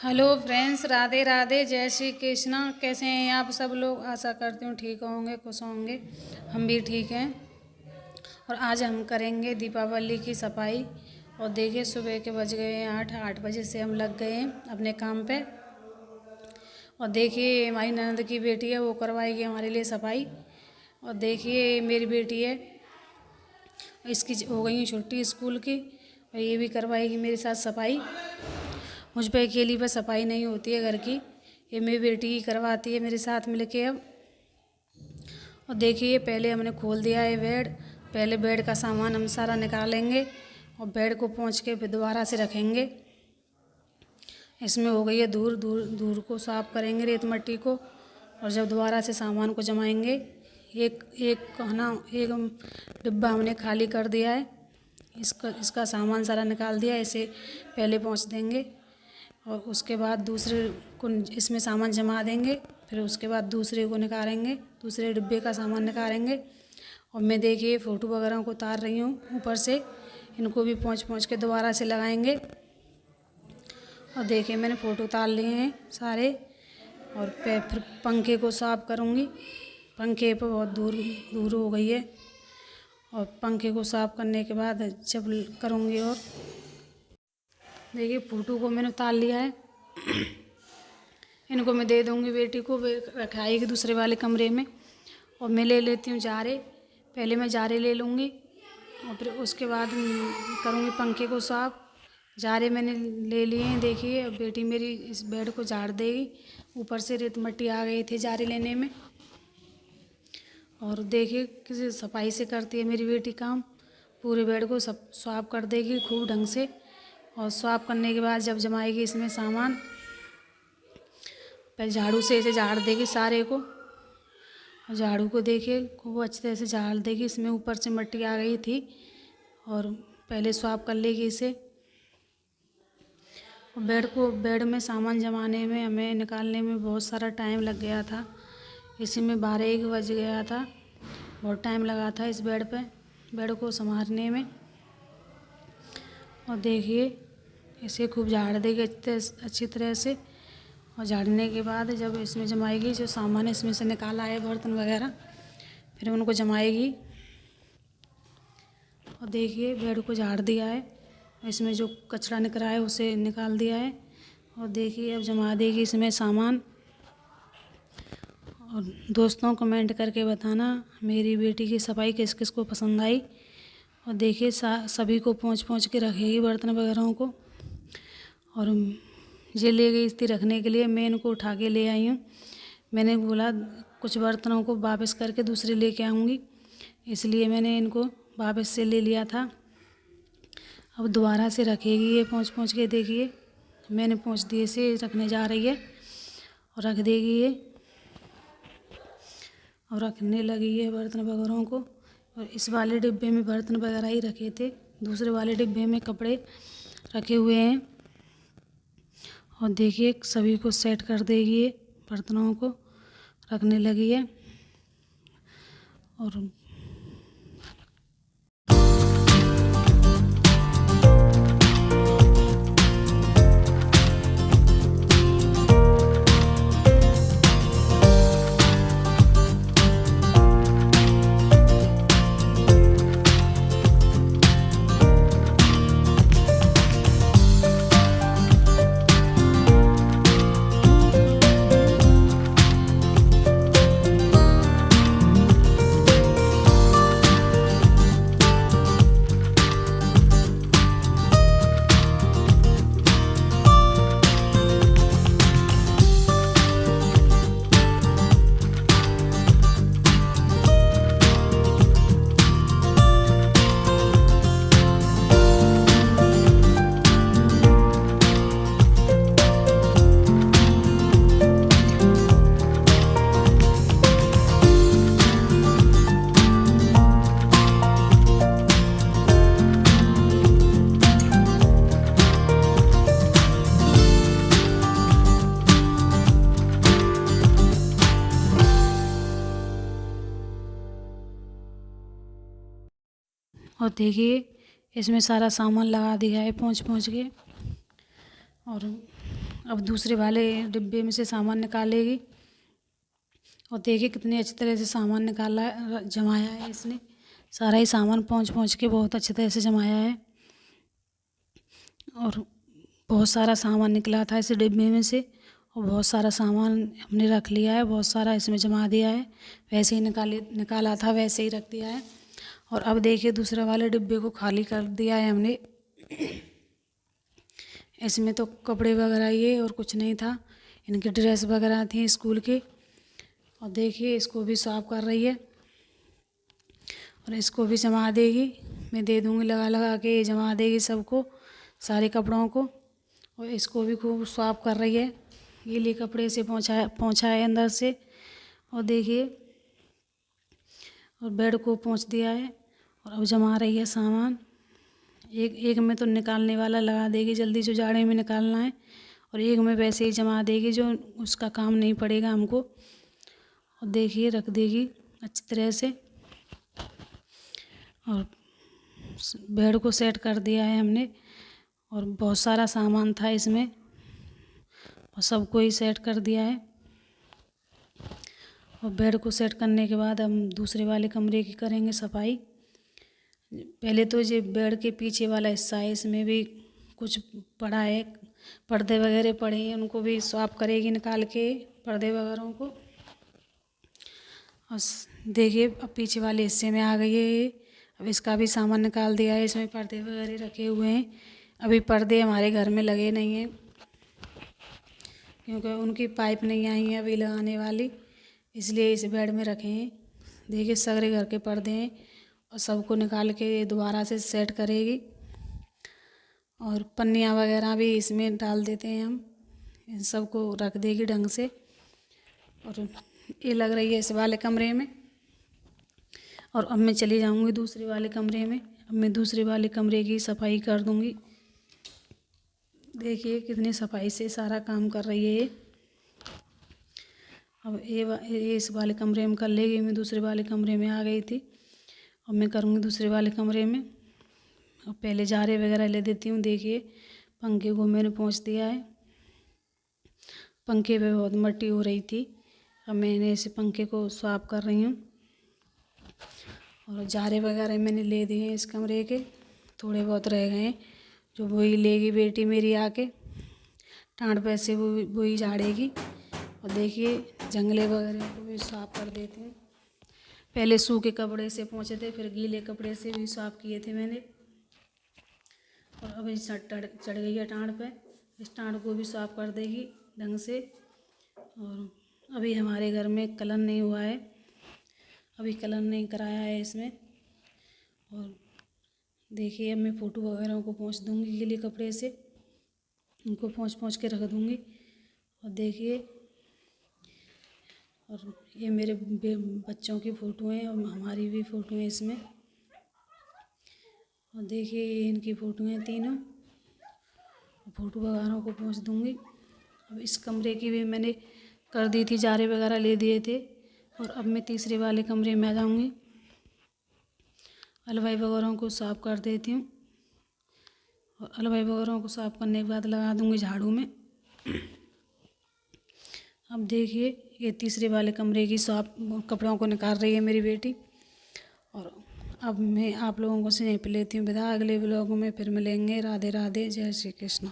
Hello friends, Radhe Radhe, जय श्री कृष्णा। कैसे हैं आप सब लोग? आशा करती हूँ ठीक होंगे, खुश होंगे। हम भी ठीक हैं। और आज हम करेंगे दीपावली की सफाई। और देखिए, सुबह के बज गए हैं 8 बजे से हम लग गए हैं अपने काम पे। और देखिए, हमारी ननद की बेटी है, वो करवाएगी हमारे लिए सफाई। और देखिए, मेरी बेटी है, इसकी हो गई है छुट्टी स्कूल की, और ये भी करवाएगी मेरे साथ सफाई। मुझ पे अकेली पे सफाई नहीं होती है घर की, ये मेरी बेटी ही करवाती है मेरे साथ मिलके अब। और देखिए, पहले हमने खोल दिया है बेड। पहले बेड का सामान हम सारा निकालेंगे और बेड को पोंछ के फिर दोबारा से रखेंगे। इसमें हो गई है धूल, धूल को साफ करेंगे, रेत मट्टी को। और जब दोबारा से सामान को जमाएंगे, एक एक डिब्बा हमने खाली कर दिया है। इसका सामान सारा निकाल दिया, इसे पहले पोंछ देंगे। और उसके बाद दूसरे को इसमें सामान जमा देंगे। फिर उसके बाद दूसरे को निकालेंगे, दूसरे डिब्बे का सामान निकालेंगे। और मैं देखिए फ़ोटो वगैरह को उतार रही हूँ ऊपर से, इनको भी पोंछ के दोबारा से लगाएंगे। और देखिए, मैंने फ़ोटो उतार लिए हैं सारे। और फिर पंखे को साफ़ करूँगी। पंखे पर बहुत दूर हो गई है। और पंखे को साफ़ करने के बाद जब करूँगी। और देखिए, फ़ोटो को मैंने उतार लिया है। इनको मैं दे दूँगी बेटी को, वे रखाएगी दूसरे वाले कमरे में। और मैं ले लेती हूँ जारे। पहले मैं जारे ले लूँगी और फिर उसके बाद करूँगी पंखे को साफ़। जारे मैंने ले लिए हैं। देखिए, अब बेटी मेरी इस बेड को झाड़ देगी। ऊपर से रेत मट्टी आ गई थी जारे लेने में। और देखिए, किसी सफाई से करती है मेरी बेटी काम। पूरे बेड को सब साफ कर देगी खूब ढंग से। और साफ करने के बाद जब जमाएगी इसमें सामान, पहले झाड़ू से इसे झाड़ देगी सारे को। और झाड़ू को देखिए खूब अच्छी तरह से झाड़ देगी। इसमें ऊपर से मिट्टी आ गई थी, और पहले साफ कर लेगी इसे। बेड में सामान जमाने में, हमें निकालने में बहुत सारा टाइम लग गया था। इसी में 12-1 बज गया था। बहुत टाइम लगा था इस बेड को संभालने में। और देखिए, इसे खूब झाड़ देगी अच्छी तरह से। और झाड़ने के बाद जब इसमें जमाएगी, जो सामान इसमें से निकाला है बर्तन वगैरह, फिर उनको जमाएगी। और देखिए, बेड को झाड़ दिया है, इसमें जो कचरा निकला है उसे निकाल दिया है। और देखिए, अब जमा देगी इसमें सामान। और दोस्तों, कमेंट करके बताना मेरी बेटी की सफाई किस किस को पसंद आई। और देखिए, सभी को पोंछ के रखेगी बर्तन वगैरह को। और ये ले गई थी रखने के लिए, मैं इनको उठा के ले आई हूँ। मैंने बोला कुछ बर्तनों को वापस करके दूसरे लेके आऊँगी, इसलिए मैंने इनको वापस से ले लिया था। अब दोबारा से रखेगी ये पोंछ के। देखिए, मैंने पोंछ दिए से रखने जा रही है और रख देगी ये। और रखने लगी है बर्तन वगैरह को। और इस वाले डिब्बे में बर्तन वगैरह ही रखे थे, दूसरे वाले डिब्बे में कपड़े रखे हुए हैं। और देखिए, सभी को सेट कर देगी ये, बर्तनों को रखने लगी है। और देखिए, इसमें सारा सामान लगा दिया है पोंछ के। और अब दूसरे वाले डिब्बे में से सामान निकालेगी। और देखिए कितनी अच्छी तरह से सामान निकाला जमाया है इसने। सारा ही सामान पोंछ के बहुत अच्छी तरह से जमाया है। और बहुत सारा सामान निकला था इस डिब्बे में से, और बहुत सारा सामान हमने रख लिया है, बहुत सारा इसमें जमा दिया है। वैसे ही निकाला था वैसे ही रख दिया है। और अब देखिए दूसरे वाले डिब्बे को खाली कर दिया है हमने। इसमें तो कपड़े वगैरह ये और कुछ नहीं था, इनकी ड्रेस वगैरह थी स्कूल की। और देखिए इसको भी साफ कर रही है और इसको भी जमा देगी। मैं दे दूँगी लगा लगा के, ये जमा देगी सबको, सारे कपड़ों को। और इसको भी खूब साफ कर रही है, गीले कपड़े से पोंछा है अंदर से। और देखिए और बेड को पोंछ दिया है। और अब जमा रही है सामान। एक में तो निकालने वाला लगा देगी जल्दी, जो जाड़े में निकालना है, और एक में वैसे ही जमा देगी जो उसका काम नहीं पड़ेगा हमको। और देखिए रख देगी अच्छी तरह से। और बेड को सेट कर दिया है हमने। और बहुत सारा सामान था इसमें और सबको ही सेट कर दिया है। और बेड को सेट करने के बाद हम दूसरे वाले कमरे की करेंगे सफाई। पहले तो ये बेड के पीछे वाला हिस्सा है, इसमें भी कुछ पड़ा है, पर्दे वगैरह पड़े हैं, उनको भी साफ करेगी निकाल के पर्दे वगैरह को। और देखिए अब पीछे वाले हिस्से में आ गई है ये। अब इसका भी सामान निकाल दिया है, इसमें पर्दे वगैरह रखे हुए हैं। अभी पर्दे हमारे घर में लगे नहीं हैं क्योंकि उनकी पाइप नहीं आई है अभी लगाने वाली, इसलिए इस बेड में रखे हैं। देखिए सगरे घर के पर्दे हैं और सबको निकाल के दोबारा से सेट करेगी। और पन्नियाँ वगैरह भी इसमें डाल देते हैं हम, इन सबको रख देगी ढंग से। और ये लग रही है इस वाले कमरे में। और अब मैं चली जाऊंगी दूसरे वाले कमरे में। अब मैं दूसरे वाले कमरे की सफाई कर दूंगी। देखिए कितनी सफाई से सारा काम कर रही है ये। अब ये इस वाले कमरे में कर लेगी। मैं दूसरे वाले कमरे में आ गई थी, अब मैं करूँगी दूसरे वाले कमरे में। अब पहले जारे वगैरह ले देती हूँ। देखिए पंखे को मैंने पोंछ दिया है, पंखे पे बहुत मट्टी हो रही थी, अब मैंने इसे पंखे को साफ कर रही हूँ। और जारे वगैरह मैंने ले दिए हैं इस कमरे के, थोड़े बहुत रह गए हैं जो वही लेगी बेटी मेरी आके, टाँड पे से वही झाड़ेगी। और देखिए जंगले वगैरह को भी साफ कर देती हूँ। पहले सूखे कपड़े से पोंछे थे, फिर गीले कपड़े से भी साफ किए थे मैंने। और अभी चढ़ गई है टाँड पे, इस टाँड को भी साफ कर देगी ढंग से। और अभी हमारे घर में कलर नहीं हुआ है, अभी कलर नहीं कराया है इसमें। और देखिए अब मैं फ़ोटो वगैरह को पोंछ दूँगी गीले कपड़े से, उनको पोंछ के रख दूँगी। और देखिए और ये मेरे बच्चों की फ़ोटो हैं और हमारी भी फ़ोटो हैं इसमें। और देखिए ये इनकी फ़ोटो हैं तीनों, फ़ोटो वगैरह को पोंछ दूँगी। अब इस कमरे की भी मैंने कर दी थी, जारे वगैरह ले दिए थे। और अब मैं तीसरे वाले कमरे में आ जाऊँगी, अलवाई वगैरह को साफ़ कर देती हूँ। और अलवाई वगैरह को साफ़ करने के बाद लगा दूँगी झाड़ू में। अब देखिए ये तीसरे वाले कमरे की साफ कपड़ों को निकाल रही है मेरी बेटी। और अब मैं आप लोगों को से यहीं पे लेती हूँ विदा। अगले ब्लॉग में फिर मिलेंगे। राधे राधे, जय श्री कृष्ण।